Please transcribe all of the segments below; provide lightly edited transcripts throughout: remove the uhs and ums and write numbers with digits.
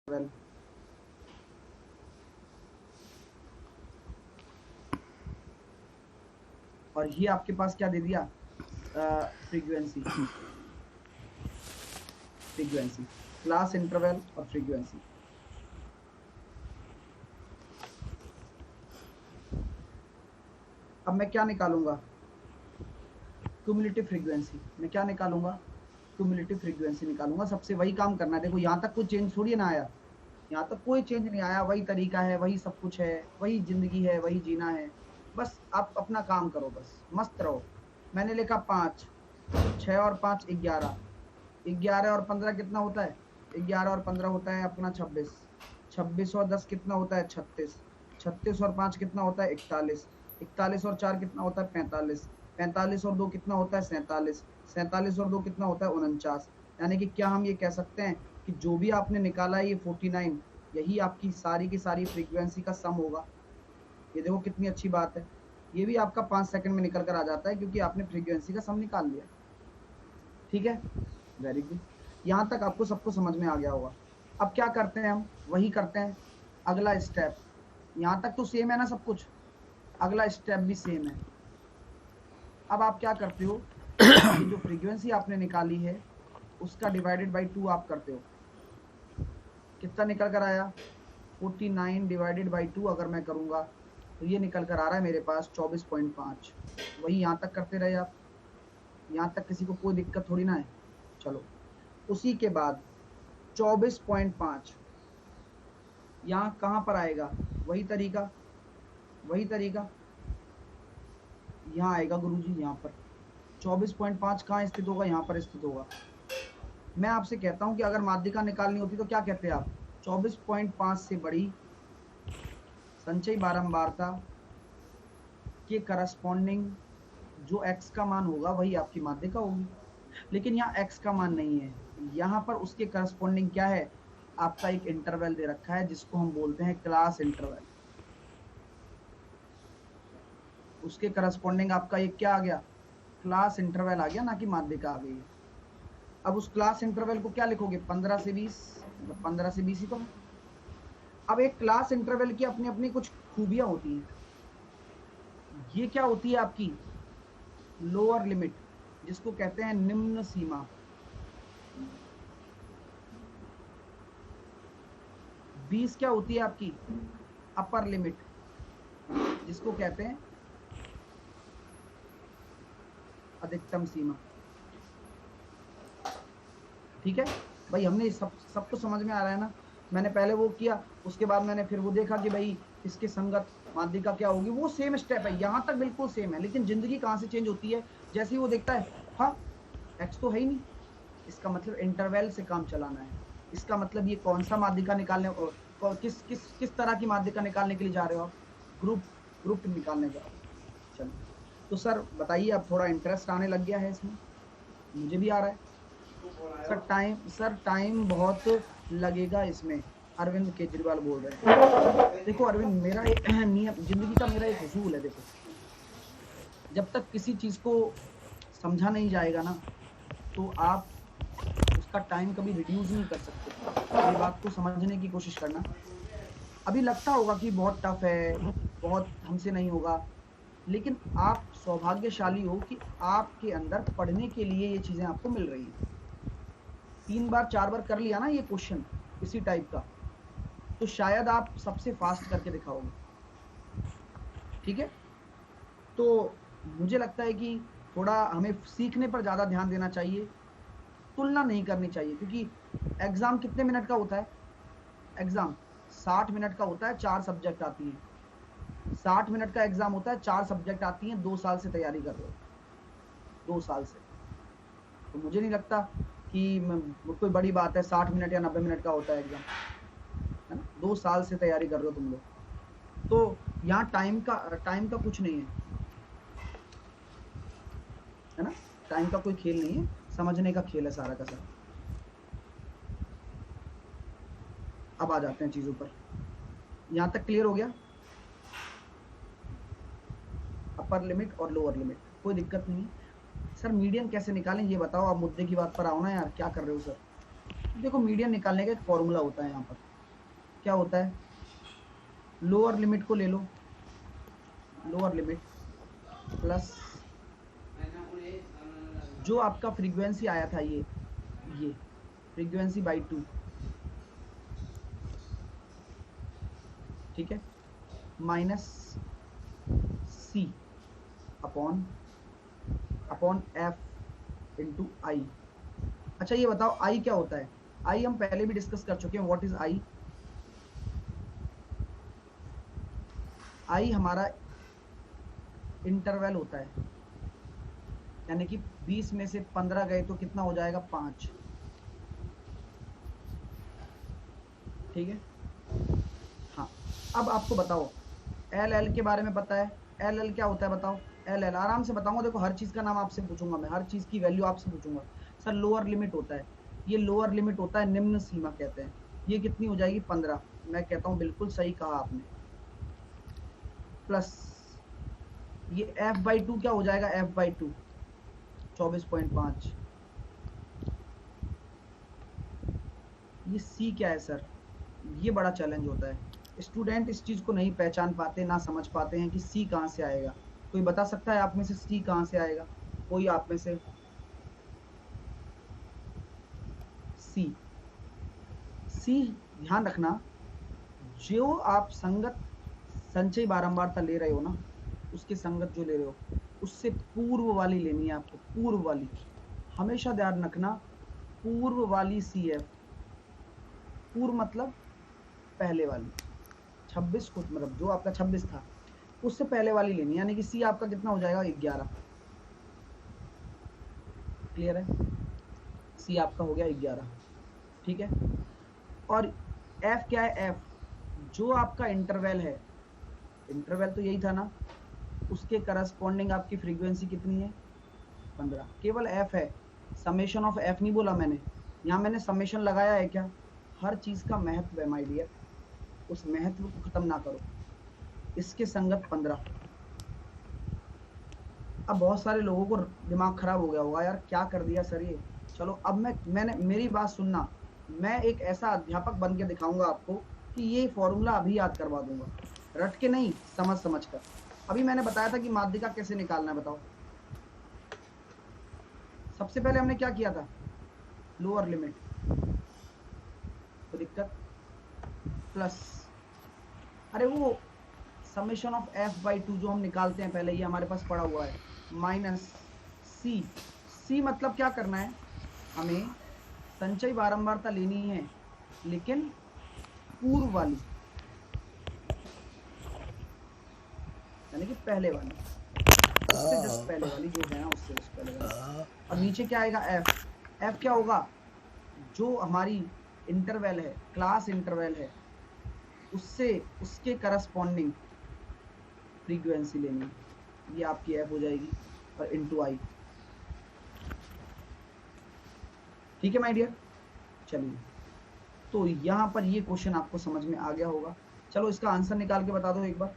12 और ये आपके पास क्या दे दिया, फ्रीक्वेंसी, क्लास इंटरवल और फ्रीक्वेंसी। अब मैं क्या निकालूंगा, क्यूमुलेटिव फ्रीक्वेंसी। मैं क्या निकालूंगा, क्यूमुलेटिव फ्रीक्वेंसी निकालूंगा। सबसे वही काम करना है। देखो यहाँ तक कोई चेंज थोड़ी ना आया, यहाँ तक कोई चेंज नहीं आया, वही तरीका है, वही सब कुछ है, वही जिंदगी है, वही जीना है। बस आप अपना काम करो, बस मस्त रहो। मैंने लिखा 5, 6 और 5 11, 11 और 15 कितना होता है, 11 और 15 होता है अपना 26, 26 और 10 कितना होता है 36, 36 और 5 कितना होता है 41, 41 और 4 कितना होता है 45, 45 और 2 कितना होता है 47, 47 और 2 कितना होता है 49। यानी कि क्या हम ये कह सकते हैं कि जो भी आपने निकाला है ये 49, यही आपकी सारी की सारी फ्रीक्वेंसी का सम होगा। ये देखो कितनी अच्छी बात है। ये भी आपका 5 सेकंड में निकल कर आ जाता है क्योंकि आपने फ्रीक्वेंसी का सम निकाल लिया। ठीक है, वेरी गुड। यहाँ तक आपको सबको समझ में आ गया होगा। अब क्या करते हैं, हम वही करते हैं अगला स्टेप। यहाँ तक तो सेम है ना सब कुछ, अगला स्टेप भी सेम है। अब आप क्या करते हो, ये जो फ्रीक्वेंसी आपने निकाली है उसका डिवाइडेड बाई 2 आप करते हो। कितना निकल कर आया, 49 डिवाइडेड बाई 2 अगर मैं करूंगा तो ये निकल कर आ रहा है मेरे पास 24.5। वही यहाँ तक करते रहे आप, यहाँ तक किसी को कोई दिक्कत थोड़ी ना है। चलो, उसी के बाद 24.5 यहाँ कहाँ पर आएगा, वही तरीका यहाँ आएगा गुरुजी। यहाँ पर 24.5 कहाँ स्थित होगा, यहाँ पर स्थित होगा। मैं आपसे कहता हूँ कि अगर माध्यिका निकालनी होती तो क्या कहते हैं आप, 24.5 से बड़ी संचयी बारंबारता के करस्पॉन्डिंग जो x का मान होगा वही आपकी माध्यिका होगी। लेकिन यहाँ x का मान नहीं है, यहाँ पर उसके करस्पॉन्डिंग क्या है, आपका एक इंटरवल दे रखा है जिसको हम बोलते हैं क्लास इंटरवल। उसके करस्पॉन्डिंग आपका एक क्या आ गया, क्लास इंटरवल आ गया, ना कि माध्यिका आ गई। अब उस क्लास इंटरवल को क्या लिखोगे, 15 से 20, मतलब 15 से 20 ही तो है। अब एक क्लास इंटरवल की अपनी अपनी कुछ खूबियां होती हैं। ये क्या होती है आपकी लोअर लिमिट, जिसको कहते हैं निम्न सीमा। बीस क्या होती है आपकी अपर लिमिट, जिसको कहते हैं अधिकतम सीमा। ठीक है भाई, हमने सबको समझ में आ रहा है ना। मैंने पहले वो किया, उसके बाद मैंने फिर वो देखा कि भाई इसके संगत माध्यिका क्या होगी। वो सेम स्टेप है, यहाँ तक बिल्कुल सेम है, लेकिन जिंदगी कहाँ से चेंज होती है, जैसे ही वो देखता है हाँ एक्स तो है ही नहीं, इसका मतलब इंटरवल से काम चलाना है। इसका मतलब ये कौन सा माध्यिका निकालने, किस तरह की माध्यिका निकालने के लिए जा रहे हो आप, ग्रुप निकालने जा रहे हो। चलो तो सर बताइए, अब थोड़ा इंटरेस्ट आने लग गया है इसमें, मुझे भी आ रहा है। सर टाइम बहुत लगेगा इसमें, अरविंद केजरीवाल बोल रहे हैं। देखो अरविंद, मेरा एक नियम, जिंदगी का मेरा एक उसूल है। देखो, जब तक किसी चीज को समझा नहीं जाएगा ना, तो आप उसका टाइम कभी रिड्यूस नहीं कर सकते। ये बात को समझने की कोशिश करना। अभी लगता होगा कि बहुत टफ है, बहुत हमसे नहीं होगा, लेकिन आप सौभाग्यशाली हो कि आपके अंदर पढ़ने के लिए ये चीजें आपको मिल रही हैं। 3 बार 4 बार कर लिया ना ये क्वेश्चन इसी टाइप का, तो शायद आप सबसे फास्ट करके दिखाओगे। ठीक है, तो मुझे लगता है कि थोड़ा हमें सीखने पर ज्यादा ध्यान देना चाहिए, तुलना नहीं करनी चाहिए। क्योंकि एग्जाम कितने मिनट का होता है, एग्जाम 60 मिनट का होता है, 4 सब्जेक्ट आती हैं। 60 मिनट का एग्जाम होता है, 4 सब्जेक्ट आती हैं, 2 साल से तैयारी कर रहे हो, 2 साल से। तो मुझे नहीं लगता कि कोई बड़ी बात है, 60 मिनट या 90 मिनट का होता है एग्जाम, है ना। 2 साल से तैयारी कर रहे हो तुम लोग, तो यहाँ टाइम का कुछ नहीं है ना। टाइम का कोई खेल नहीं है, समझने का खेल है सारा का सारा। अब आ जाते हैं चीजों पर। यहाँ तक क्लियर हो गया, अपर लिमिट और लोअर लिमिट, कोई दिक्कत नहीं है। सर मीडियन कैसे निकालें ये बताओ, आप मुद्दे की बात पर आओ ना यार, क्या कर रहे हो सर। देखो मीडियन निकालने का एक फॉर्मूला होता है यहाँ पर, क्या होता है, लोअर लिमिट को ले लो, लोअर लिमिट प्लस जो आपका फ्रीक्वेंसी आया था ये फ्रीक्वेंसी बाई 2, ठीक है, माइनस सी अपॉन एफ इंटू आई। अच्छा ये बताओ आई क्या होता है, आई हम पहले भी डिस्कस कर चुके हैं। What is I? आई हमारा इंटरवल होता है, यानी कि 20 में से 15 गए तो कितना हो जाएगा, 5, ठीक है। हाँ, अब आपको बताओ एल के बारे में पता है, एल क्या होता है बताओ, एल आराम से बताऊंगा, देखो हर चीज का नाम आपसे पूछूंगा मैं, हर चीज की वैल्यू आपसे पूछूंगा। सर लोअर लिमिट होता है, ये लोअर लिमिट होता है, निम्न सीमा कहते हैं। ये कितनी हो जाएगी, 15। मैं कहता हूं बिल्कुल सही कहा आपने, प्लस ये f/2 क्या हो जाएगा, f/2 24.5। ये c क्या है सर, ये बड़ा चैलेंज होता है, स्टूडेंट इस चीज को नहीं पहचान पाते, ना समझ पाते हैं कि सी कहां से आएगा। कोई बता सकता है आप में से सी कहां से आएगा, कोई आप में से? सी ध्यान रखना, जो आप संगत संचय बारंबारता ले रहे हो ना, उसके संगत जो ले रहे हो उससे पूर्व वाली लेनी है आपको, पूर्व वाली। हमेशा ध्यान रखना, पूर्व वाली CF, पूर्व मतलब पहले वाली, 26 को मतलब जो आपका 26 था उससे पहले वाली लेनी, यानी कि सी आपका कितना हो जाएगा, 11। क्लियर है, सी आपका हो गया 11, ठीक है। और एफ क्या है, एफ जो आपका इंटरवल है, इंटरवल तो यही था ना, उसके करस्पॉन्डिंग आपकी फ्रीक्वेंसी कितनी है, 15। केवल एफ है, समेशन ऑफ एफ नहीं बोला मैंने, यहाँ मैंने समेशन लगाया है क्या, हर चीज का महत्व है माय डियर, उस महत्व को खत्म ना करो। इसके संगत 15। अब बहुत सारे लोगों को दिमाग खराब हो गया होगा, यार क्या कर दिया सर ये। चलो अब मैंने मेरी बात सुनना, मैं एक ऐसा अध्यापक बन के दिखाऊंगा आपको कि ये फॉर्मूला अभी याद करवा दूंगा, रट के नहीं, समझ समझ कर। अभी मैंने बताया था कि माध्यिका कैसे निकालना है, बताओ। सबसे पहले हमने क्या किया था, लोअर लिमिट, तो दिक्कत, प्लस अरे वो समेशन ऑफ f/2 जो हम निकालते हैं पहले, ये हमारे पास पड़ा हुआ है, माइनस सी मतलब क्या करना है, हमें संचय बारंबारता लेनी है लेकिन पूर्व वाली, यानी कि पहले वाली, उससे जस्ट पहले वाली जो है ना, उससे जस्ट पहले वाली। और नीचे क्या आएगा, एफ क्या होगा, जो हमारी इंटरवल है, क्लास इंटरवल है, उससे उसके करस्पॉन्डिंग फ्रीक्वेंसी लेनी, ये आपकी एफ हो जाएगी, और इनटू आई। ठीक है माय डियर, चलिए तो यहाँ पर ये क्वेश्चन आपको समझ में आ गया होगा। चलो इसका आंसर निकाल के बता दो एक बार,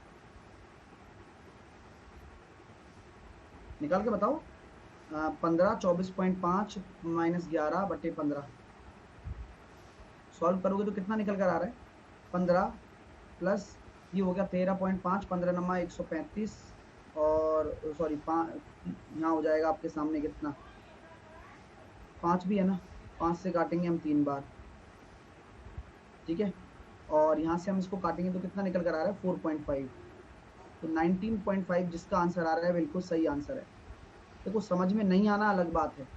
निकाल के बताओ। 15 24.5 माइनस 11/15 सॉल्व करोगे तो कितना निकल कर आ रहा है, 15 प्लस ये हो गया 13.5, 15 नमा 135, और सॉरी 5 यहाँ हो जाएगा आपके सामने कितना, 5 भी है ना, 5 से काटेंगे हम 3 बार, ठीक है। और यहाँ से हम इसको काटेंगे तो कितना निकल कर आ रहा है, 4.5, तो 19.5 जिसका आंसर आ रहा है बिल्कुल सही आंसर है। देखो समझ में नहीं आना अलग बात है,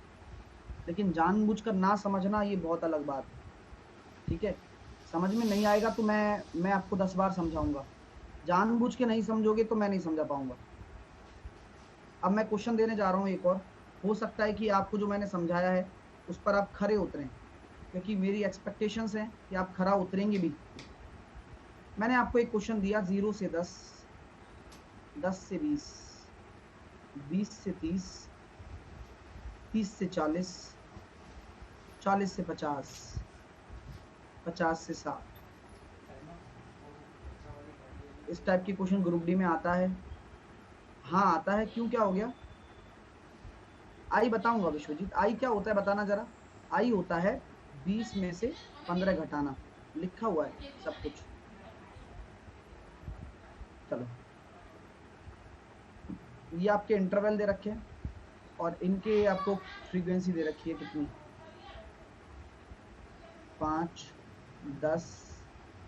लेकिन जानबूझकर ना समझना ये बहुत अलग बात है, ठीक है। समझ में नहीं आएगा तो मैं आपको 10 बार समझाऊंगा, जानबूझ के नहीं समझोगे तो मैं नहीं समझा पाऊंगा। अब मैं क्वेश्चन देने जा रहा हूँ एक और, हो सकता है कि आपको जो मैंने समझाया है उस पर आप खरे उतरें, क्योंकि मेरी एक्सपेक्टेशंस हैं कि आप खरा उतरेंगे भी। मैंने आपको एक क्वेश्चन दिया, 0 से 10, 10 से 20, 20 से 30, 30 से 40, 40 से 50, 50 से 60, इस टाइप के क्वेश्चन ग्रुप डी में आता है। हाँ आता है, क्यों, क्या हो गया? आई बताऊंगा विश्वजीत, आई क्या होता है बताना जरा। आई होता है 20 में से 15 घटाना, लिखा हुआ है सब कुछ। चलो, ये आपके इंटरवल दे रखे हैं और इनके आपको फ्रीक्वेंसी दे रखी है कितनी, 5, 10,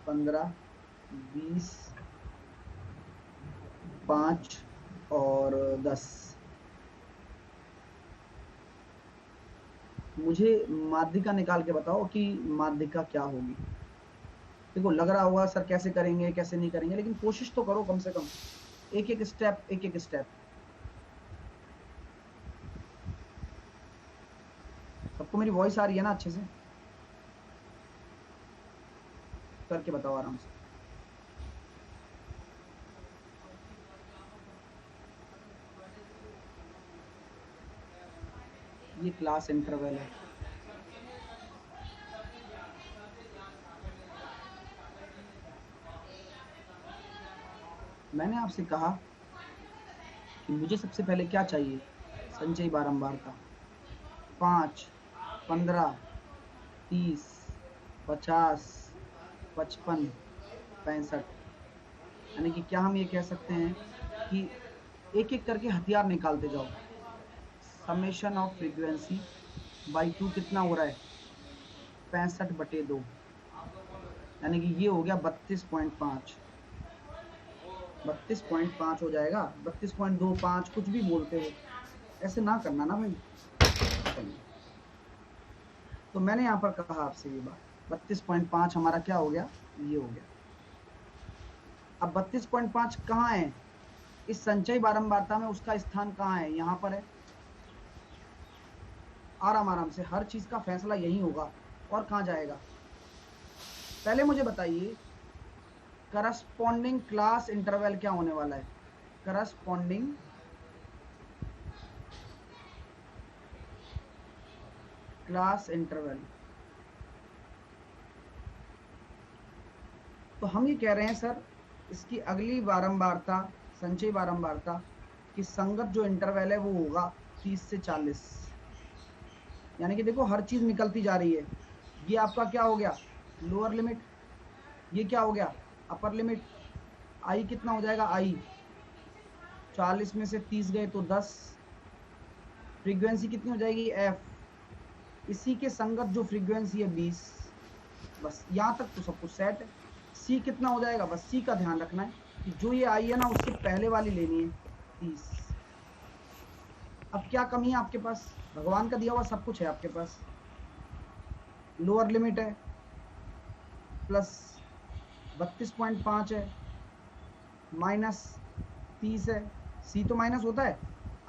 15, 20, 5 और 10। मुझे माध्यिका निकाल के बताओ कि माध्यिका क्या होगी। देखो लग रहा होगा सर कैसे करेंगे कैसे नहीं करेंगे, लेकिन कोशिश तो करो कम से कम, एक एक स्टेप एक एक स्टेप। सबको मेरी वॉइस आ रही है ना अच्छे से? करके बताओ आराम से। ये क्लास इंटरवल है। मैंने आपसे कहा कि मुझे सबसे पहले क्या चाहिए, संचयी बारंबारता। 5, 15, 30, 50, 55, 65। यानी कि क्या हम ये कह सकते हैं कि एक एक करके हथियार निकालते जाओ। समेशन ऑफ फ्रीक्वेंसी बाई 2 कितना हो रहा है, 65/2, यानी कि ये हो गया 32.5। 32.5 हो जाएगा, 32.25 कुछ भी बोलते हो, ऐसे ना करना ना भाई। तो मैंने यहाँ पर कहा आपसे ये बात, 32.5 हमारा क्या हो गया, ये हो गया। अब 32.5 कहाँ है इस संचयी बारंबारता में, उसका स्थान कहाँ है, यहाँ पर है। आराम आराम से, हर चीज का फैसला यही होगा, और कहाँ जाएगा। पहले मुझे बताइए करस्पॉन्डिंग क्लास इंटरवल क्या होने वाला है। करस्पॉन्डिंग क्लास इंटरवल, तो हम ये कह रहे हैं सर इसकी अगली बारंबारता, संचयी बारंबारता की संगत जो इंटरवल है वो होगा 30 से 40। यानी कि देखो हर चीज निकलती जा रही है। ये आपका क्या हो गया, लोअर लिमिट, ये क्या हो गया, अपर लिमिट। आई कितना हो जाएगा, आई 40 में से 30 गए तो 10। फ्रीक्वेंसी कितनी हो जाएगी, एफ, इसी के संगत जो फ्रीक्वेंसी है 20। बस यहाँ तक तो सब कुछ सेट है। सी कितना हो जाएगा, बस सी का ध्यान रखना है कि जो ये आई है ना उससे पहले वाली लेनी है, 30। अब क्या कमी है आपके पास, भगवान का दिया हुआ सब कुछ है आपके पास। लोअर लिमिट है प्लस 32.5 है माइनस 30 है, सी तो माइनस होता है,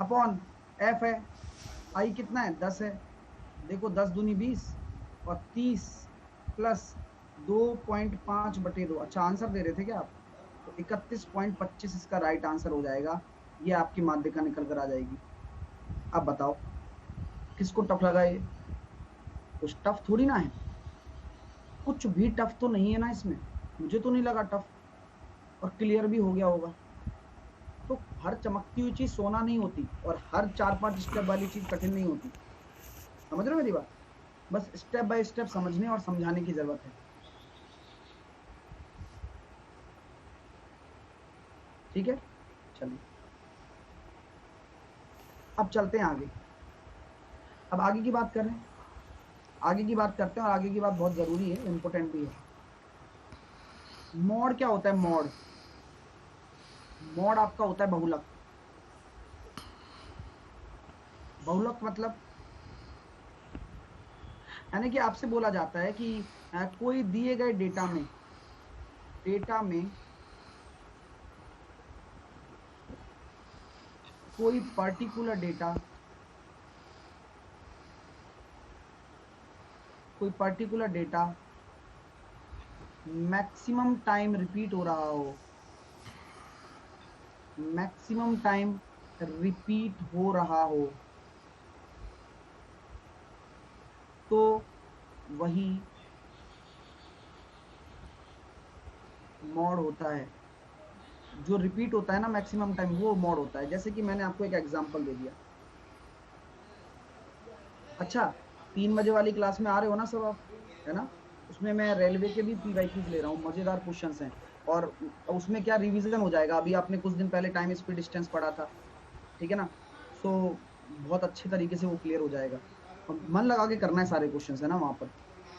अपॉन एफ है, आई कितना है 10 है। देखो 10 दूनी 20 और 30 प्लस 2.5/2। अच्छा आंसर दे रहे थे क्या आप, तो 31.25 इसका राइट आंसर हो जाएगा। ये आपकी माध्यिका निकल कर आ जाएगी। अब बताओ किसको टफ लगा, ये कुछ टफ थोड़ी ना है, कुछ भी टफ तो नहीं है ना इसमें, मुझे तो नहीं लगा टफ, और क्लियर भी हो गया होगा। तो हर चमकती हुई चीज सोना नहीं होती, और हर 4-5 स्टेप वाली चीज कठिन नहीं होती। समझ रहे हो मेरी बात, बस स्टेप बाय स्टेप समझने और समझाने की जरूरत है। ठीक है, चलिए अब चलते हैं आगे। अब आगे की बात कर रहे हैं, आगे की बात करते हैं, और आगे की बात बहुत जरूरी है, इंपोर्टेंट भी है। मोड क्या होता है, मोड, मोड आपका होता है बहुलक। बहुलक मतलब यानी कि आपसे बोला जाता है कि कोई दिए गए डेटा में कोई particular data maximum time repeat हो रहा हो, मैक्सिमम टाइम रिपीट हो रहा हो, तो वही मोड होता है। जो रिपीट होता है ना मैक्सिमम टाइम, वो मोड होता है। जैसे कि मैंने आपको एक एग्जांपल दे दिया। अच्छा 3 बजे वाली क्लास में आ रहे हो ना सब आप, है ना? उसमें मैं रेलवे के भी PYQs ले रहा हूँ, मजेदार क्वेश्चंस हैं। और उसमें क्या रिवीजन हो जाएगा, अभी आपने कुछ दिन पहले टाइम स्पीड डिस्टेंस पढ़ा था, ठीक है ना, सो बहुत अच्छे तरीके से वो क्लियर हो जाएगा। और मन लगा के करना है सारे क्वेश्चंस, है ना, वहां पर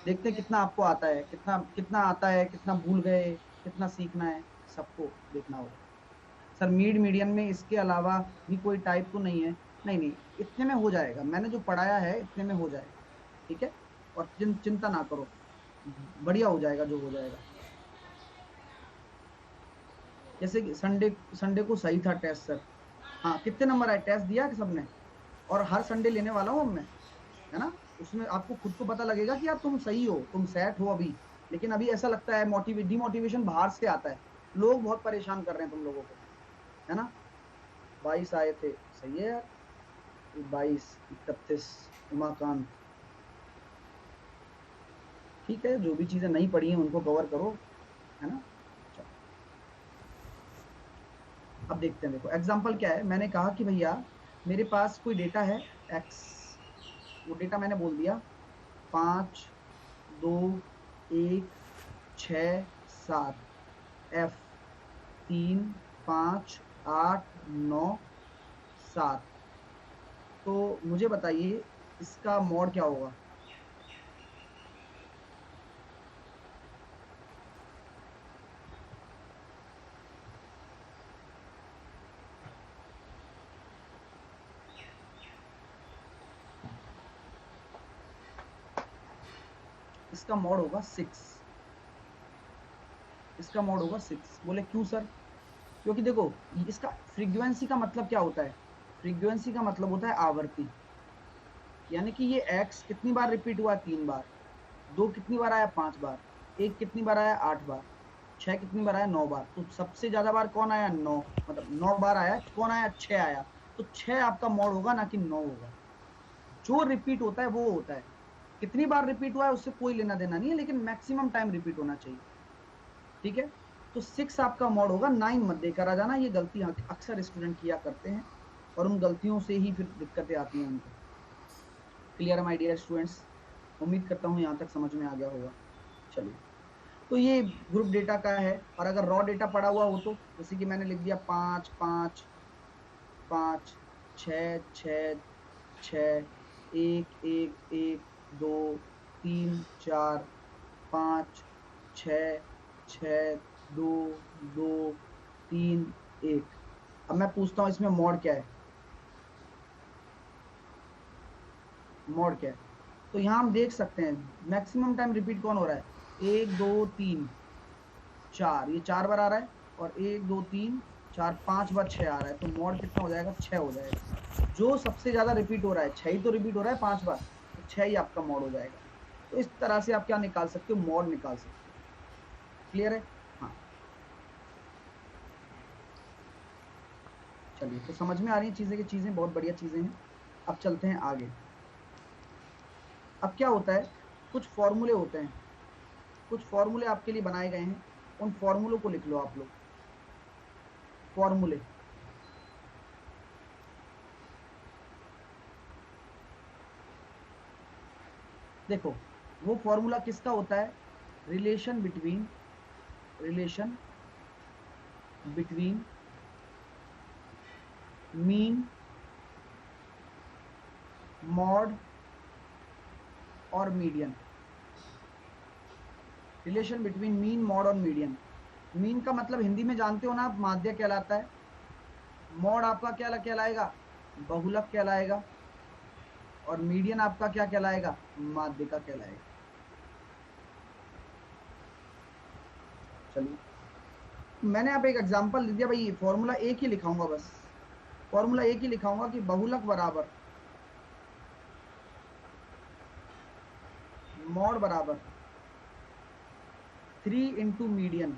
देखते हैं कितना आपको आता है, कितना कितना आता है, कितना भूल गए, कितना सीखना है, सबको देखना होगा। सर मिड मीडियम में इसके अलावा भी कोई टाइप तो नहीं है? नहीं नहीं, इतने में हो जाएगा, मैंने जो पढ़ाया है इतने में हो जाएगा, ठीक है। और चिंता ना करो, बढ़िया हो जाएगा जो हो जाएगा। जैसे कि संडे संडे को सही था टेस्ट सर। हाँ, कितने नंबर आए, टेस्ट दिया कि सबने? और हर संडे लेने वाला हूँ अब मैं, है ना। उसमें आपको खुद को पता लगेगा कि यार तुम सही हो, तुम सेट हो अभी। लेकिन अभी ऐसा लगता है डिमोटिवेशन बाहर से आता है, लोग बहुत परेशान कर रहे हैं तुम लोगों को, है ना। 22 आए थे, सही है यार, 22, 31, उमाकांत, ठीक है। जो भी चीजें नहीं पढ़ी हैं उनको कवर करो, है ना। चलो अब देखते हैं, देखो एग्जाम्पल क्या है। मैंने कहा कि भैया मेरे पास कोई डेटा है एक्स, वो डेटा मैंने बोल दिया 5, 2, 1, 6, 7, F 3, 5, 8, 9, 7। तो मुझे बताइए इसका मॉड क्या होगा? इसका मॉड होगा 6, इसका मॉड होगा 6। बोले क्यों सर? क्योंकि देखो इसका फ्रीक्वेंसी का मतलब क्या होता है? फ्रीक्वेंसी का मतलब होता है आवर्ती, यानी कि ये x कितनी बार रिपीट हुआ? 3 बार। 2 कितनी बार आया? 5 बार। 1 कितनी बार आया? 8 बार। 6 कितनी बार आया? 9 बार। तो सबसे ज्यादा बार कौन आया? 9, मतलब 9 बार आया। कौन आया? 6 आया। तो 6 आपका मॉड होगा, ना कि 9 होगा। जो रिपीट होता है वो होता है, कितनी बार रिपीट हुआ है उससे कोई लेना देना नहीं है, लेकिन मैक्सिमम टाइम रिपीट होना चाहिए, ठीक है। तो 6 आपका मॉड होगा, 9 मत देकर आ जाना। ये गलती अक्सर स्टूडेंट किया करते हैं, और उन गलतियों से ही फिर दिक्कतें आती हैं उनको। क्लियर है माय डियर स्टूडेंट्स? उम्मीद करता हूँ यहाँ तक समझ में आ गया होगा। चलिए, तो ये ग्रुप डेटा का है। और अगर रॉ डेटा पड़ा हुआ हो तो जैसे कि मैंने लिख दिया 5, 5, 5, 6, 6, 6, 1, 1, 1, 2, 3, 4, 5, 6, 6, 2, 2, 3, 1। अब मैं पूछता हूँ इसमें मॉड क्या है? मॉड क्या है? तो यहाँ हम देख सकते हैं मैक्सिमम टाइम रिपीट कौन हो रहा है? 1, 2, 3, 4, ये 4 बार आ रहा है। और 1, 2, 3, 4, 5 बार 6 आ रहा है। तो मॉड कितना हो जाएगा? 6 हो जाएगा। जो सबसे ज्यादा रिपीट हो रहा है, 6 ही तो रिपीट हो रहा है 5 बार, तो 6 ही आपका मॉड हो जाएगा। तो इस तरह से आप क्या निकाल सकते हो? मॉड निकाल सकते हो। क्लियर है? हाँ, चलिए, तो समझ में आ रही है चीजें की चीजें, बहुत बढ़िया चीजें हैं। अब चलते हैं आगे। अब क्या होता है, कुछ फॉर्मूले होते हैं, कुछ फॉर्मूले आपके लिए बनाए गए हैं, उन फॉर्मूलों को लिख लो आप लोग। फॉर्मूले, देखो वो फॉर्मूला किसका होता है? Relation between, relation between mean, mode और median. Relation between mean, mode और मीडियन। मीन का मतलब हिंदी में जानते हो ना आप, माध्य कहलाता है। मॉड आपका क्या कहलाएगा? बहुलक कहलाएगा। और मीडियन आपका क्या कहलाएगा? माध्यिका कहलाएगा। चलिए, मैंने आप एक एग्जांपल दे दिया भाई, फॉर्मूला एक ही लिखाऊंगा बस। फॉर्मूला एक ही लिखाऊंगा कि बहुलक बराबर मॉड बराबर 3 इंटू मीडियन,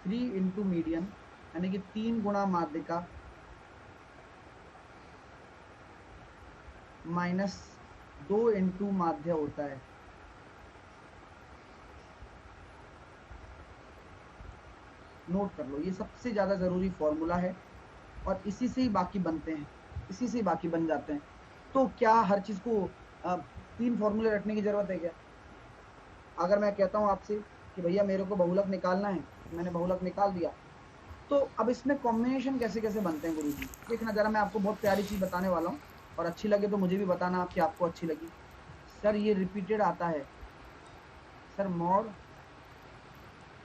3 इंटू मीडियन, यानी कि 3 गुणा माध्यिका माइनस 2 इंटू माध्य होता है। नोट कर लो, ये सबसे ज्यादा जरूरी फॉर्मूला है, और इसी से ही बाकी बनते हैं, इसी से ही बाकी बन जाते हैं। तो क्या हर चीज को 3 फॉर्मूले रखने की जरूरत है क्या? अगर मैं कहता हूँ आपसे कि भैया मेरे को बहुलक निकालना है, मैंने बहुलक निकाल दिया, तो अब इसमें कॉम्बिनेशन कैसे कैसे बनते हैं गुरुजी, देखना जरा, मैं आपको बहुत प्यारी चीज बताने वाला हूँ, और अच्छी लगे तो मुझे भी बताना आप कि आपको अच्छी लगी। सर ये रिपीटेड आता है sir, mod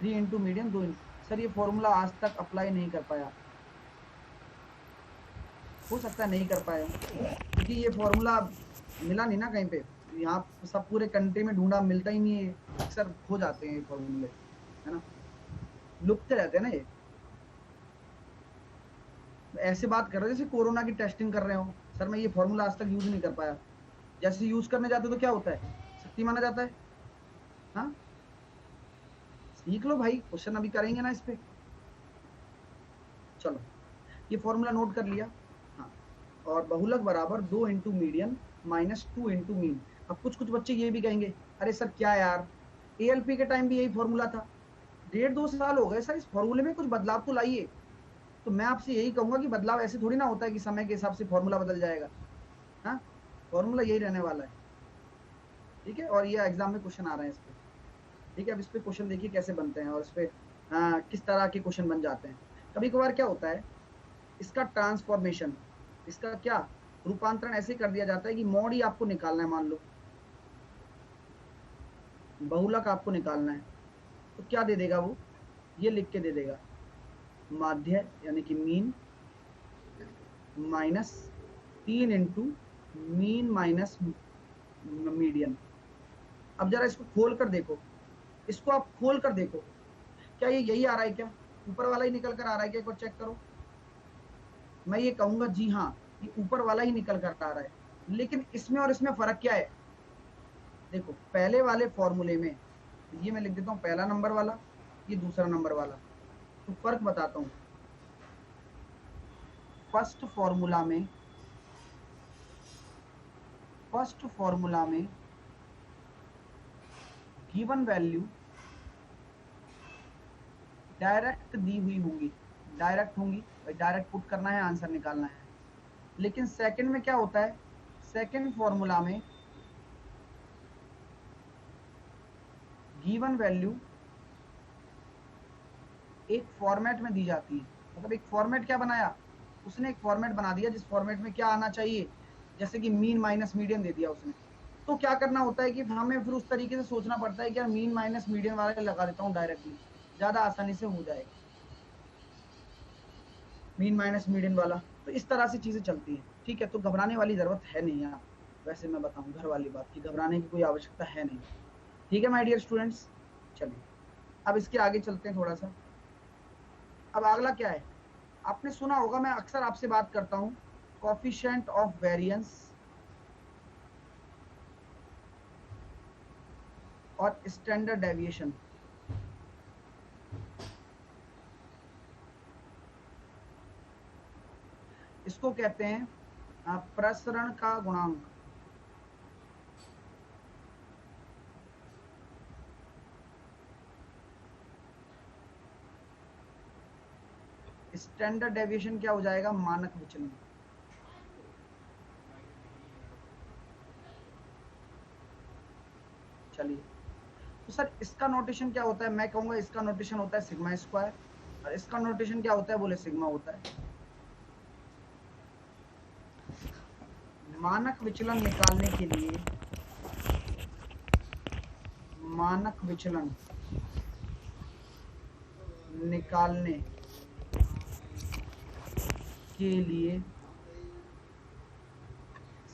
3 into median 2 sir ये फॉर्मूला आज तक अप्लाई नहीं कर पाया, हो सकता है नहीं कर पाए क्योंकि ये फॉर्मूला मिला नहीं ना कहीं पे, यहाँ सब पूरे कंट्री में ढूंढा, मिलता ही नहीं है, अक्सर खो जाते हैं ये फॉर्मूले, है ना, लुप्त रहते हैं ना ये। ऐसे बात कर रहे हो जैसे कोरोना की टेस्टिंग कर रहे हो, सर मैं ये फॉर्मूला आज तक यूज नहीं कर पाया, जैसे यूज करने जाते तो क्या होता है, शक्ति माना जाता है। हाँ सीख लो भाई, क्वेश्चन अभी करेंगे ना इस पे। चलो ये फॉर्मूला नोट कर लिया। हाँ, और बहुलक बराबर 2 into median minus 2 into mean. अब कुछ कुछ बच्चे ये भी कहेंगे, अरे सर क्या यार, एएलपी के टाइम भी यही फॉर्मूला था, 1.5-2 साल हो गए सर, इस फॉर्मूले में कुछ बदलाव तो लाइए। तो मैं आपसे यही कहूंगा कि बदलाव ऐसे थोड़ी ना होता है कि समय के हिसाब से फॉर्मूला बदल जाएगा। हाँ, फॉर्मूला यही रहने वाला है, ठीक है, और ये एग्जाम में क्वेश्चन आ रहे हैं इस पे, ठीक है। अब इस पे क्वेश्चन देखिए कैसे बनते हैं, और इस पे किस तरह के क्वेश्चन बन जाते हैं। कभी कभार क्या होता है, इसका ट्रांसफॉर्मेशन, इसका क्या रूपांतरण ऐसे कर दिया जाता है कि मॉड ही आपको निकालना है, मान लो बहुलक आपको निकालना है, तो क्या दे देगा वो, ये लिख के दे देगा, माध्य यानी कि mean minus 3 into mean minus median. अब जरा इसको खोल कर देखो, इसको आप खोल कर देखो, क्या ये यही आ रहा है, क्या ऊपर वाला ही निकल कर आ रहा है क्या, एक बार चेक करो। मैं ये कहूंगा जी हाँ, ये ऊपर वाला ही निकल कर आ रहा है, लेकिन इसमें और इसमें फर्क क्या है, देखो पहले वाले फॉर्मूले में, ये मैं लिख देता हूं पहला नंबर वाला, ये दूसरा नंबर वाला, तो फर्क बताता हूं। फर्स्ट फॉर्मूला में गिवन वैल्यू डायरेक्ट दी हुई होंगी, डायरेक्ट होंगी भाई, डायरेक्ट पुट करना है, आंसर निकालना है। लेकिन सेकंड में क्या होता है, सेकंड फॉर्मूला में गिवन वैल्यू एक फॉर्मेट में दी जाती है, मतलब एक फॉर्मेट क्या बनाया उसने, एक फॉर्मेट बना दिया जिस फॉर्मेट में क्या आना चाहिए, जैसे कि मीन माइनस मीडियन दे दिया उसने। तो क्या करना होता है कि हमें फिर उस तरीके से सोचना पड़ता है कि यार मीन माइनस मीडियन वाला लगा देता हूँ डायरेक्टली, ज्यादा आसानी से हो जाएगा मीन माइनस मीडियन वाला। तो इस तरह से चीजें चलती हैं, ठीक है, तो घबराने वाली जरूरत है नहीं यार, वैसे मैं बताऊं घर वाली बात की घबराने की कोई आवश्यकता है नहीं, ठीक है माय डियर स्टूडेंट्स। चलिए अब इसके आगे चलते हैं थोड़ा सा। अब अगला क्या है, आपने सुना होगा, मैं अक्सर आपसे बात करता हूं, कोफिशिएंट ऑफ वेरिएंस और स्टैंडर्ड डेविएशन। इसको कहते हैं प्रसरण का गुणांक। स्टैंडर्ड डेविएशन क्या हो जाएगा, मानक विचलन। चलिए, तो सर इसका नोटेशन क्या होता है, मैं कहूंगा इसका नोटेशन होता है सिग्मा स्क्वायर, और इसका नोटेशन क्या होता है, बोले सिग्मा होता है। मानक विचलन निकालने के लिए, मानक विचलन निकालने के लिए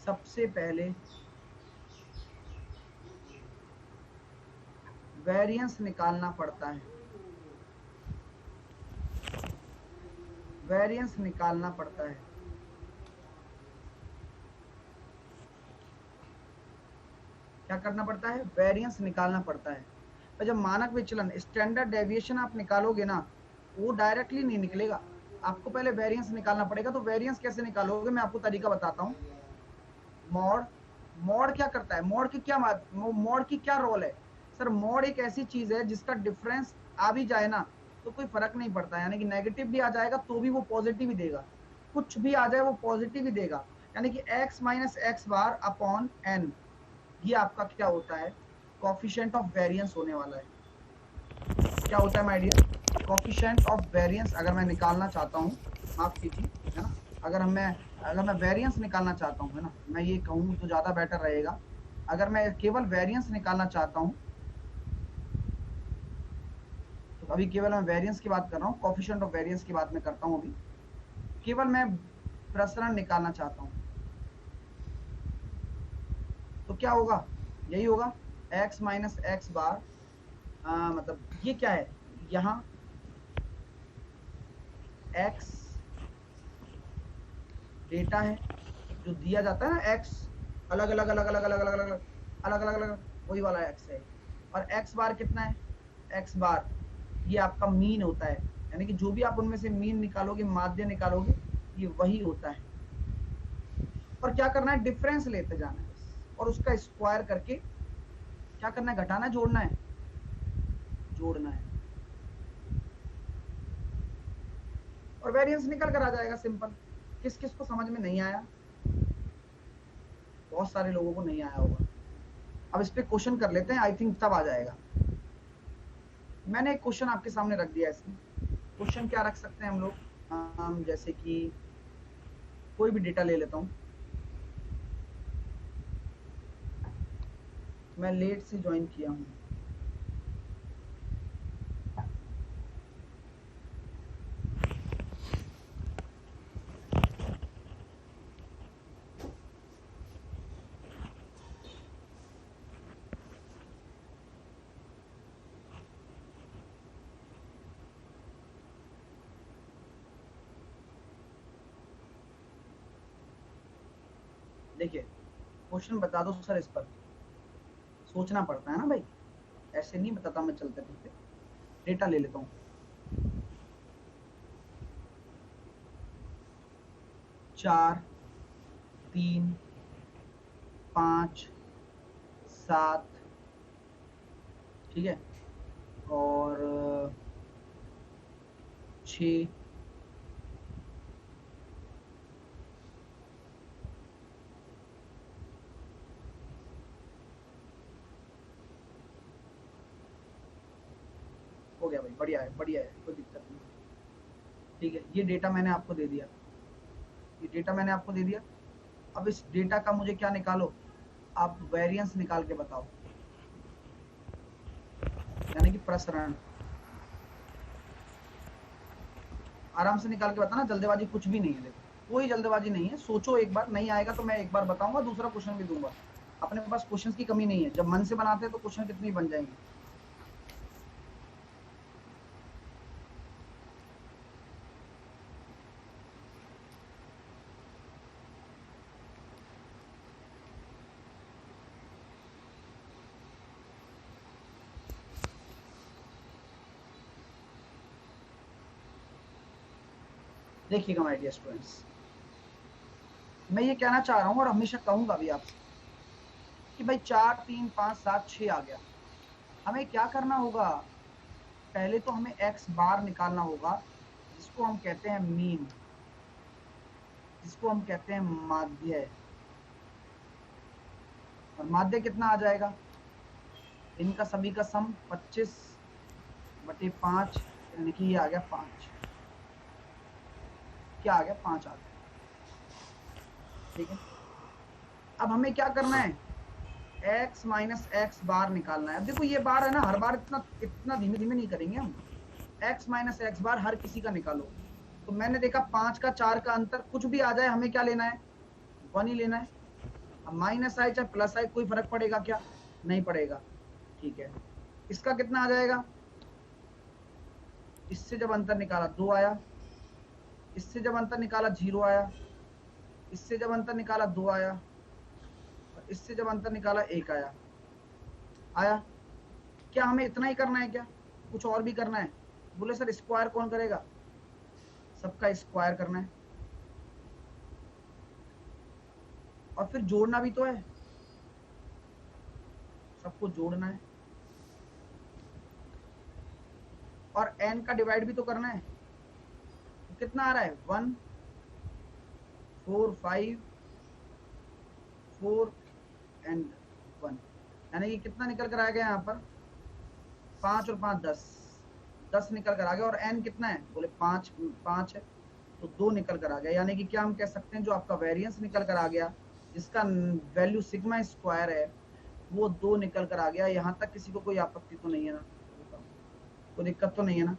सबसे पहले वेरिएंस निकालना पड़ता है, वेरिएंस निकालना पड़ता है। क्या करना पड़ता है, वेरिएंस निकालना पड़ता है। और जब मानक विचलन स्टैंडर्ड डेविएशन आप निकालोगे ना, वो डायरेक्टली नहीं निकलेगा, आपको पहले वेरिएंस निकालना पड़ेगा। तो वेरिएंस कैसे निकालोगे, मैं आपको तरीका बताता हूँ। मॉड, मॉड क्या करता है, मॉड की क्या रोल है, सर मॉड एक ऐसी चीज है जिसका डिफरेंस आ भी जाए ना तो कोई फर्क नहीं पड़ता, यानी कि नेगेटिव भी आ जाएगा तो भी वो पॉजिटिव ही देगा, कुछ भी आ जाए वो पॉजिटिव ही देगा। यानी कि x minus x bar upon n, ये आपका क्या होता है, कोफिशिएंट ऑफ वेरिएंस होने वाला है। क्या होता है my dear? Coefficient of variance अगर मैं निकालना चाहता हूँ, माफ कीजिए, है ना, अगर मैं वेरिएंस निकालना चाहता हूँ, है ना, मैं ये कहूँ तो ज्यादा बेटर रहेगा, अगर मैं केवल वेरिएंस निकालना चाहता हूँ, तो अभी केवल मैं वेरिएंस की बात कर रहा हूँ, कोफिशिएंट ऑफ वेरिएंस की बात मैं करता हूँ अभी, केवल मैं प्रसरण निकालना चाहता हूँ, तो क्या होगा? यही होगा x माइनस एक्स बार, मतलब ये क्या है, यहाँ x डेटा है जो दिया जाता है ना, x अलग अलग अलग अलग अलग अलग अलग अलग अलग अलग, वही वाला x है। और x बार कितना है? x बार ये आपका मीन होता है, यानी कि जो भी आप उनमें से मीन निकालोगे, माध्य निकालोगे, ये वही होता है। और क्या करना है? डिफरेंस लेते जाना है बस, और उसका स्क्वायर करके क्या करना है? घटाना है, जोड़ना है? जोड़ना है, और वेरिएंस निकल कर आ जाएगा, सिंपल। किस किस को समझ में नहीं आया? बहुत सारे लोगों को नहीं आया होगा। अब इस पे क्वेश्चन कर लेते हैं, आई थिंक तब आ जाएगा। मैंने एक क्वेश्चन आपके सामने रख दिया। इसमें क्वेश्चन क्या रख सकते हैं हम लोग? जैसे कि कोई भी डेटा ले लेता हूँ, मैं लेट से ज्वाइन किया हूँ, देखिए क्वेश्चन बता दो सर, इस पर सोचना पड़ता है ना भाई, ऐसे नहीं बताता मैं चलते फिरते। डेटा ले लेता हूँ, 4 3 5 7, ठीक है, और 6, हो गया भाई, बढ़िया है, बढ़िया है, कोई दिक्कत नहीं। ठीक है, ये डेटा मैंने आपको दे दिया, ये डेटा मैंने आपको दे दिया। अब इस डेटा का मुझे क्या निकालो? आप वेरिएंस निकाल के बताओ, यानी कि प्रसरण। आराम से निकाल के बताना, जल्दबाजी कुछ भी नहीं है। देखो कोई जल्दबाजी नहीं है, सोचो एक बार, नहीं आएगा तो मैं एक बार बताऊंगा, दूसरा क्वेश्चन भी दूंगा। अपने पास क्वेश्चंस की कमी नहीं है, जब मन से बनाते हैं तो क्वेश्चन कितनी बन जाएंगे। देखिएगा माय डियर स्टूडेंट्स, मैं ये कहना चाह रहा हूँ और हमेशा कहूंगा भी आपसे कि भाई 4 3 5 7 6 आ गया, हमें क्या करना होगा? पहले तो हमें एक्स बार निकालना होगा, जिसको हम कहते हैं मीन, जिसको हम कहते हैं माध्य। और माध्य कितना आ जाएगा? इनका सभी का सम 25/5, यानी कि ये आ गया 5। क्या आ गया? 5 आ गया। ठीक है, अब हमें क्या करना है? x माइनस एक्स बार निकालना है। अब देखो ये बार है ना, हर बार इतना इतना धीमे धीमे नहीं करेंगे हम। x माइनस एक्स बार हर किसी का निकालो। तो मैंने देखा 5 का 4 का अंतर कुछ भी आ जाए, हमें क्या लेना है? 1 ही लेना है। अब माइनस आए चाहे प्लस आए, कोई फर्क पड़ेगा क्या? नहीं पड़ेगा। ठीक है, इसका कितना आ जाएगा? इससे जब अंतर निकाला 2 आया, इससे जब अंतर निकाला 0 आया, इससे जब अंतर निकाला 2 आया, और इससे जब अंतर निकाला 1 आया। आया? क्या हमें इतना ही करना है क्या? कुछ और भी करना है? बोले सर स्क्वायर कौन करेगा? सबका स्क्वायर करना है, और फिर जोड़ना भी तो है, सबको जोड़ना है, और n का डिवाइड भी तो करना है। तो कितना आ रहा है? 1 4 5 4 एंड 1। यानी कि कितना निकल कर आ गया यहाँ पर 5 और 5 10 निकल कर आ गया। और एन कितना है, बोले 5 है तो 2 निकल कर आ गया। यानी कि क्या हम कह सकते हैं जो आपका वेरिएंस निकल कर आ गया जिसका वैल्यू सिग्मा स्क्वायर है वो 2 निकल कर आ गया। यहाँ तक किसी को कोई आपत्ति तो नहीं है ना, कोई दिक्कत तो नहीं है ना?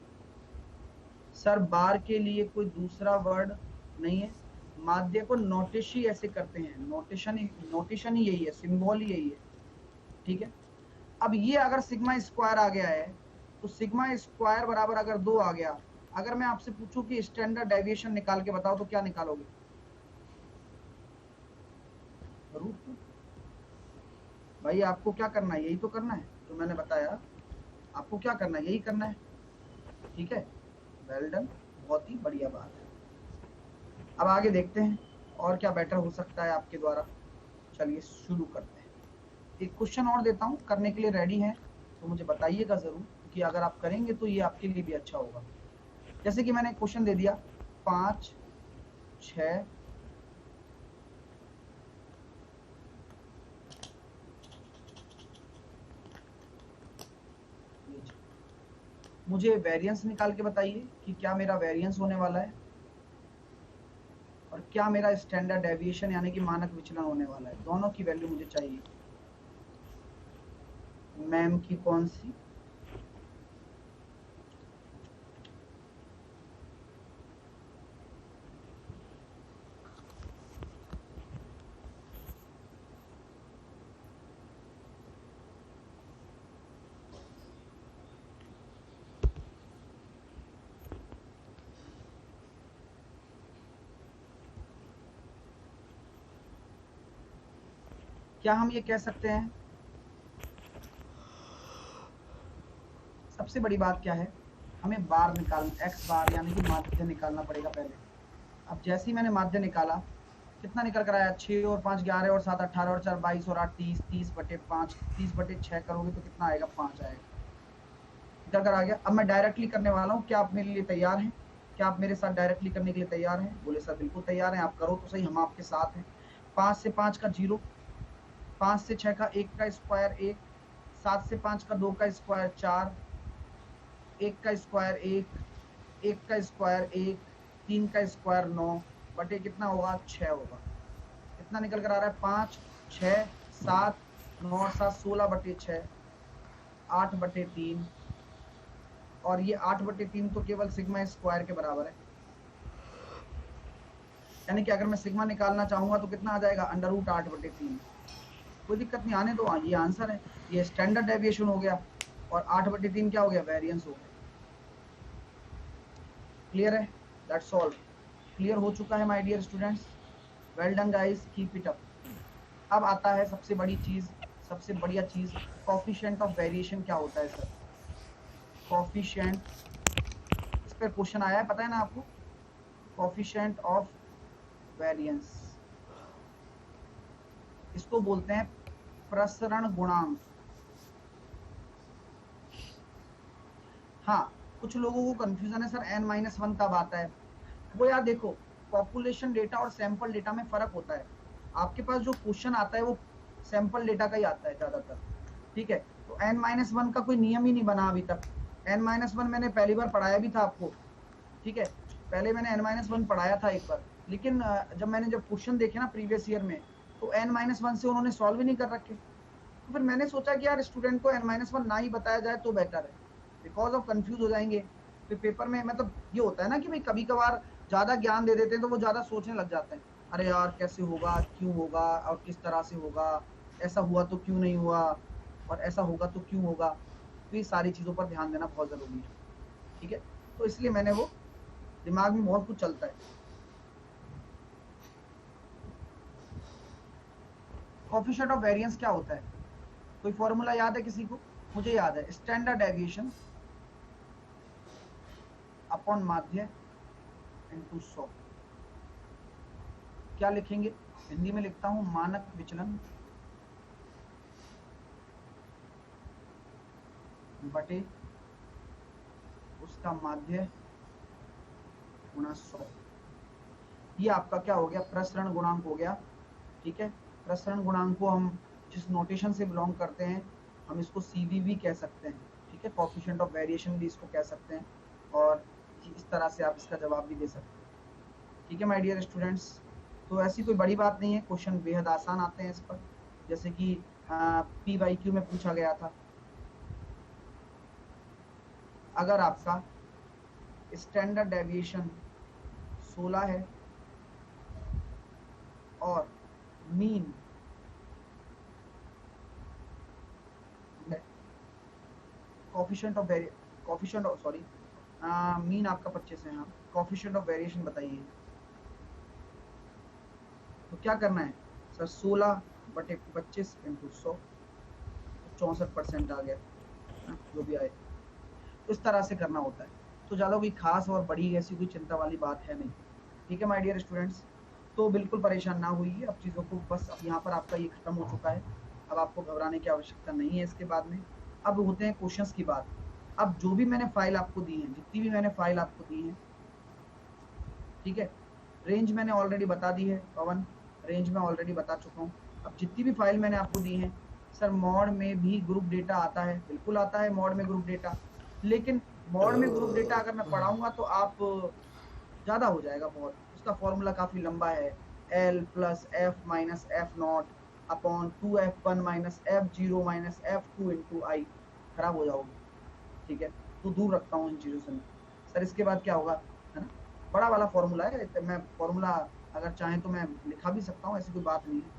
सर बार के लिए कोई दूसरा वर्ड नहीं है, माध्य को नोटिश ही ऐसे करते हैं, नोटेशन ही यही है, सिंबल ही यही है, ठीक है। अब ये अगर सिग्मा स्क्वायर आ गया है तो सिग्मा स्क्वायर बराबर अगर 2 आ गया, अगर मैं आपसे पूछूं कि स्टैंडर्ड डेविएशन निकाल के बताओ तो क्या निकालोगे? रूट। भाई आपको क्या करना है, यही तो करना है जो मैंने बताया, आपको क्या करना है, यही करना है, ठीक है। वेल डन, बहुत ही बढ़िया बात है। अब आगे देखते हैं और क्या बेटर हो सकता है आपके द्वारा। चलिए शुरू करते हैं। एक क्वेश्चन और देता हूं, करने के लिए रेडी हैं तो मुझे बताइएगा जरूर, क्योंकि अगर आप करेंगे तो ये आपके लिए भी अच्छा होगा। जैसे कि मैंने क्वेश्चन दे दिया 5 6 मुझे वेरिएंस निकाल के बताइए कि क्या मेरा वेरिएंस होने वाला है और क्या मेरा स्टैंडर्ड डेविएशन यानी कि मानक विचलन होने वाला है। दोनों की वैल्यू मुझे चाहिए। मैम की कौन सी? क्या हम ये कह सकते हैं, सबसे बड़ी बात क्या है, हमें बार निकालना, एक्स बार यानी कि माध्य निकालना पड़ेगा पहले। अब जैसे ही मैंने माध्य निकाला, कितना निकल कर आया, 6 और 5 11 और 7 18 और 4 22 और 8 30, 30/5, 30/6 करोगे तो कितना आएगा, 5 आएगा, निकल कर आ गया। अब मैं डायरेक्टली करने वाला हूँ, क्या आप मेरे लिए तैयार हैं? क्या आप मेरे साथ डायरेक्टली करने के लिए तैयार हैं? बोले सर बिल्कुल तैयार हैं, आप करो तो सही, हम आपके साथ हैं। 5 से 5 का 0, 5 से 6 का 1 का स्क्वायर 1, 7 से 5 का 2 का स्क्वायर 4, 1 का स्क्वायर 1, 1 का स्क्वायर 1, 3 का स्क्वायर 9 बटे कितना होगा, 6 होगा। कितना निकल कर आ रहा है, 5 6 7 9 और 7 16/6, 8/3, और ये 8/3 तो केवल सिग्मा स्क्वायर के बराबर है। यानी कि अगर मैं सिग्मा निकालना चाहूंगा तो कितना आ जाएगा, √8/3। कोई दिक्कत नहीं, आने दो, ये आंसर है, ये स्टैंडर्ड डेविएशन हो गया और 8/3 क्या हो गया, वेरिएंस हो गया। क्लियर है? That's all. क्लियर हो चुका है my dear students. Well done guys, keep it up. अब आता है सबसे बड़ी चीज, सबसे बढ़िया चीज, कोफिशिएंट ऑफ वेरिएशन क्या होता है सर? कोफिशिएंट, इस पर क्वेश्चन आया है, पता है ना आपको? कोफिशिएंट ऑफ वेरिएंस, इसको बोलते हैं प्रसरण गुणांक। हाँ, कुछ लोगों को कंफ्यूजन है सर n-1 कब आता है। वो यार देखो, पॉपुलेशन डेटा और सैंपल डेटा में फर्क होता है। आपके पास जो क्वेश्चन आता है वो सैंपल डेटा का ही आता है ज्यादातर, ठीक है। तो n-1 का कोई नियम ही नहीं बना अभी तक। n-1 मैंने पहली बार पढ़ाया भी था आपको, ठीक है, पहले मैंने n-1 पढ़ाया था एक बार, लेकिन जब क्वेश्चन देखे ना प्रीवियस ईयर में, तो n-1 से उन्होंने सॉल्व ही नहीं कर रखे। तो फिर मैंने सोचा कि यार स्टूडेंट को n-1 ना ही बताया जाए तो बेटर है, बिकॉज ऑफ कंफ्यूज हो जाएंगे फिर पेपर में। मतलब ये होता है ना कि भाई कभी कभार ज्यादा ज्ञान दे देते हैं तो वो ज्यादा सोचने लग जाते हैं, अरे यार कैसे होगा, क्यों होगा और किस तरह से होगा, ऐसा हुआ तो क्यों नहीं हुआ, और ऐसा होगा तो क्यों होगा। तो ये सारी चीजों पर ध्यान देना बहुत जरूरी है, ठीक है। तो इसलिए मैंने वो, दिमाग में बहुत कुछ चलता है। कोएफिशिएंट ऑफ वेरिएंस क्या होता है, कोई फॉर्मूला याद है किसी को? मुझे याद है, स्टैंडर्ड डेविएशन अपॉन माध्य इनटू 100। क्या लिखेंगे, हिंदी में लिखता हूं, मानक विचलन बटे उसका माध्य गुणा 100। ये आपका क्या हो गया, प्रसरण गुणांक हो गया, ठीक है। प्रसरण गुणांक को हम जिस नोटेशन से बिलोंग करते हैं हम इसको CV भी कह सकते हैं, ठीक है, कोफिशिएंट ऑफ वेरिएशन भी इसको कह सकते हैं, और इस तरह से आप इसका जवाब भी दे सकते हैं। ठीक है माय डियर स्टूडेंट्स, तो ऐसी कोई बड़ी बात नहीं है, क्वेश्चन बेहद आसान आते हैं इस पर, जैसे कि PYQ में पूछा गया था, अगर आपका स्टैंडर्ड डेविएशन 16 है और mean coefficient of sorry mean आपका 25 है, हाँ, कोफिशिएंट ऑफ वेरिएशन बताइए। तो क्या करना है सर, 16/25 इंटू 100, 64% आ गया, जो भी आए, तो इस तरह से करना होता है। तो ज़्यादा कोई खास और बड़ी ऐसी कोई चिंता वाली बात है नहीं। ठीक है माय डियर स्टूडेंट्स, तो बिल्कुल परेशान ना होइए, अब चीज़ों को बस, अब यहाँ पर आपका ये खत्म हो चुका है, अब आपको घबराने की आवश्यकता नहीं है इसके बाद में। अब होते हैं क्वेश्चंस की बात। अब जो भी मैंने फाइल आपको दी है, जितनी भी मैंने फाइल आपको दी है, ठीक है, रेंज मैंने ऑलरेडी बता दी है पवन, रेंज में ऑलरेडी बता चुका हूँ। अब जितनी भी फाइल मैंने आपको दी है, सर मॉड में भी ग्रुप डेटा आता है, बिल्कुल आता है मॉड में ग्रुप डेटा, लेकिन मॉड में ग्रुप डेटा अगर मैं पढ़ाऊंगा तो आप ज़्यादा हो जाएगा बहुत, उसका फॉर्मूला काफ़ी लंबा है, L plus F minus F not upon 2F1 minus F0 minus F2 into I, खराब हो जाओगे, ठीक है, तो दूर रखता हूँ इन चीज़ों से मैं। सर इसके बाद क्या होगा, है ना, बड़ा वाला फॉर्मूला है, तो मैं फॉर्मूला अगर चाहें तो मैं लिखा भी सकता हूँ, ऐसी कोई बात नहीं है,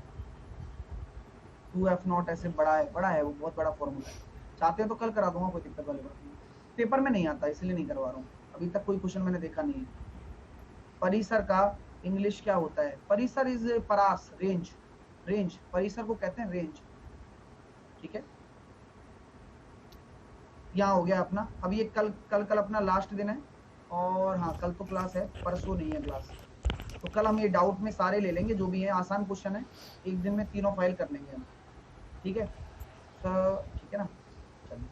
2F0 ऐसे बड़ा है वो, बहुत बड़ा फॉर्मूला है, चाहते हैं तो कल करा दूंगा, कोई दिक्कत वाली बात नहीं, पेपर में नहीं आता इसलिए नहीं करवा रहा हूँ, अभी तक कोई क्वेश्चन मैंने देखा नहीं है। परिसर का इंग्लिश क्या होता है, परिसर इज परास, रेंज, रेंज परिसर को कहते हैं रेंज, ठीक है। यहाँ हो गया अपना, अब ये कल अपना लास्ट दिन है, और हाँ कल तो क्लास है, परसों नहीं है क्लास, तो कल हम ये डाउट में सारे ले लेंगे जो भी है, आसान क्वेश्चन है, एक दिन में तीनों फाइल कर लेंगे हम, ठीक है, तो ठीक है ना, चलिए,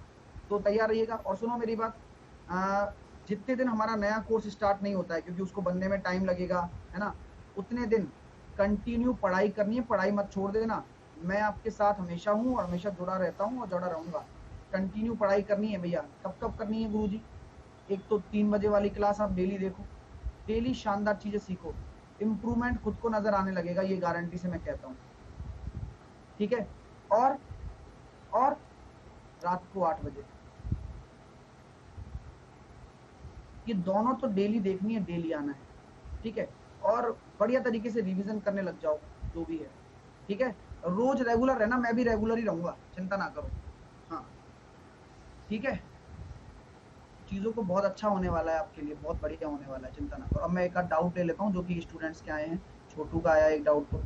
तो तैयार रहिएगा। और सुनो मेरी बात, जितने दिन हमारा नया कोर्स स्टार्ट नहीं होता है, क्योंकि उसको बनने में टाइम लगेगा, है ना, उतने दिन कंटिन्यू पढ़ाई करनी है, पढ़ाई मत छोड़ देना, मैं आपके साथ हमेशा हूँ और हमेशा जुड़ा रहता हूँ और जुड़ा रहूंगा, कंटिन्यू पढ़ाई करनी है भैया। कब कब करनी है गुरुजी, एक तो 3 बजे वाली क्लास आप डेली देखो, डेली शानदार चीजें सीखो, इम्प्रूवमेंट खुद को नजर आने लगेगा, ये गारंटी से मैं कहता हूँ, ठीक है। और और रात को 8 बजे, ये दोनों तो डेली देखनी है, डेली आना है, ठीक है, और बढ़िया तरीके से रिवीजन करने लग जाओ जो भी है, ठीक है, रोज रेगुलर रहना, मैं भी रेगुलर ही रहूंगा, चिंता ना करो, हाँ, ठीक है, चीज़ों को बहुत अच्छा होने वाला है आपके लिए, बहुत बढ़िया होने वाला है, चिंता ना करो। अब मैं एक आध डाउट ले लेता हूँ जो कि स्टूडेंट्स के आए हैं, छोटू का आया एक डाउट, तो